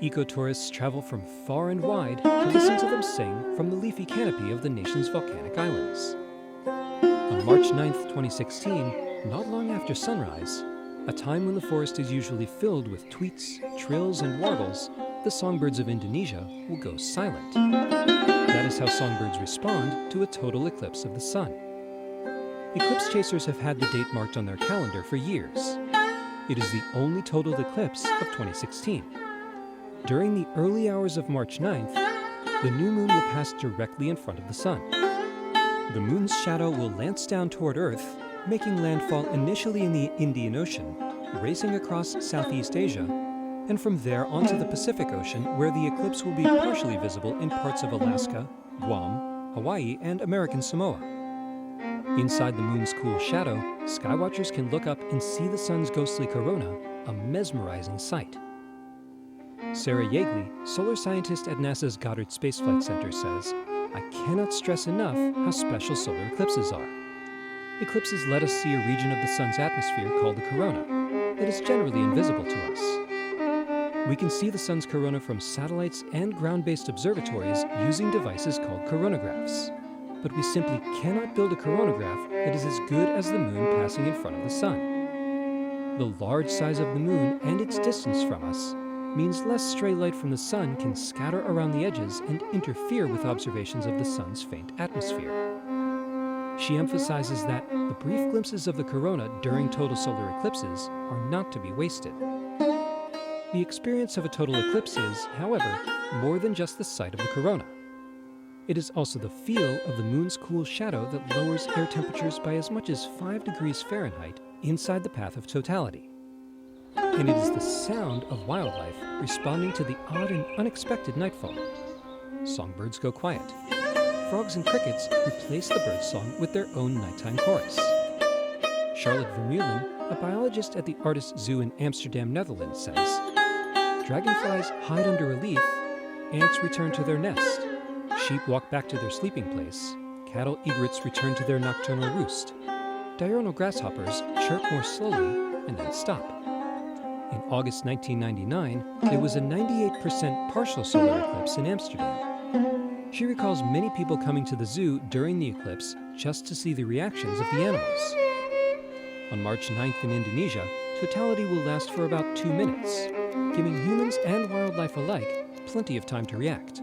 Ecotourists travel from far and wide to listen to them sing from the leafy canopy of the nation's volcanic islands. On March 9, 2016, not long after sunrise, a time when the forest is usually filled with tweets, trills, and warbles, the songbirds of Indonesia will go silent. That is how songbirds respond to a total eclipse of the sun. Eclipse chasers have had the date marked on their calendar for years. It is the only total eclipse of 2016. During the early hours of March 9th, the new moon will pass directly in front of the sun. The moon's shadow will lance down toward Earth, making landfall initially in the Indian Ocean, racing across Southeast Asia, and from there onto the Pacific Ocean, where the eclipse will be partially visible in parts of Alaska, Guam, Hawaii, and American Samoa. Inside the moon's cool shadow, skywatchers can look up and see the sun's ghostly corona, a mesmerizing sight. Sarah Yeagley, solar scientist at NASA's Goddard Space Flight Center, says, "I cannot stress enough how special solar eclipses are. Eclipses let us see a region of the sun's atmosphere called the corona that is generally invisible to us. We can see the sun's corona from satellites and ground-based observatories using devices called coronagraphs. But we simply cannot build a coronagraph that is as good as the moon passing in front of the sun. The large size of the moon and its distance from us means less stray light from the sun can scatter around the edges and interfere with observations of the sun's faint atmosphere." She emphasizes that the brief glimpses of the corona during total solar eclipses are not to be wasted. The experience of a total eclipse is, however, more than just the sight of the corona. It is also the feel of the moon's cool shadow that lowers air temperatures by as much as 5 degrees Fahrenheit inside the path of totality. And it is the sound of wildlife responding to the odd and unexpected nightfall. Songbirds go quiet. Frogs and crickets replace the birdsong with their own nighttime chorus. Charlotte Vermeulen, a biologist at the Artis Zoo in Amsterdam, Netherlands, says, "Dragonflies hide under a leaf, ants return to their nest, sheep walk back to their sleeping place, cattle egrets return to their nocturnal roost. Diurnal grasshoppers chirp more slowly and then stop." In August 1999, there was a 98% partial solar eclipse in Amsterdam. She recalls many people coming to the zoo during the eclipse just to see the reactions of the animals. On March 9th in Indonesia, totality will last for about 2 minutes, giving humans and wildlife alike plenty of time to react.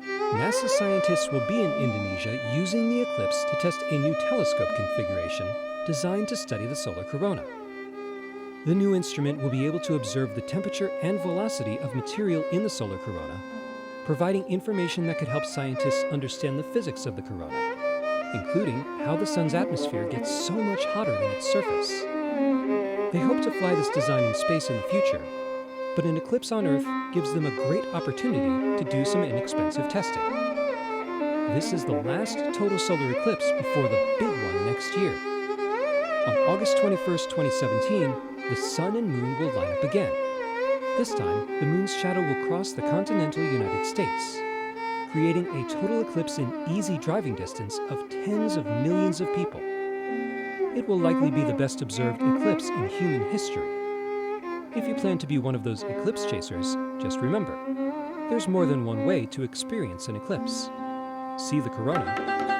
NASA scientists will be in Indonesia using the eclipse to test a new telescope configuration designed to study the solar corona. The new instrument will be able to observe the temperature and velocity of material in the solar corona, providing information that could help scientists understand the physics of the corona, including how the sun's atmosphere gets so much hotter than its surface. They hope to fly this design in space in the future, but an eclipse on Earth gives them a great opportunity to do some inexpensive testing. This is the last total solar eclipse before the big one next year. On August 21st, 2017, the sun and moon will line up again. This time, the moon's shadow will cross the continental United States, creating a total eclipse in easy driving distance of tens of millions of people. It will likely be the best observed eclipse in human history. If you plan to be one of those eclipse chasers, just remember, there's more than one way to experience an eclipse. See the corona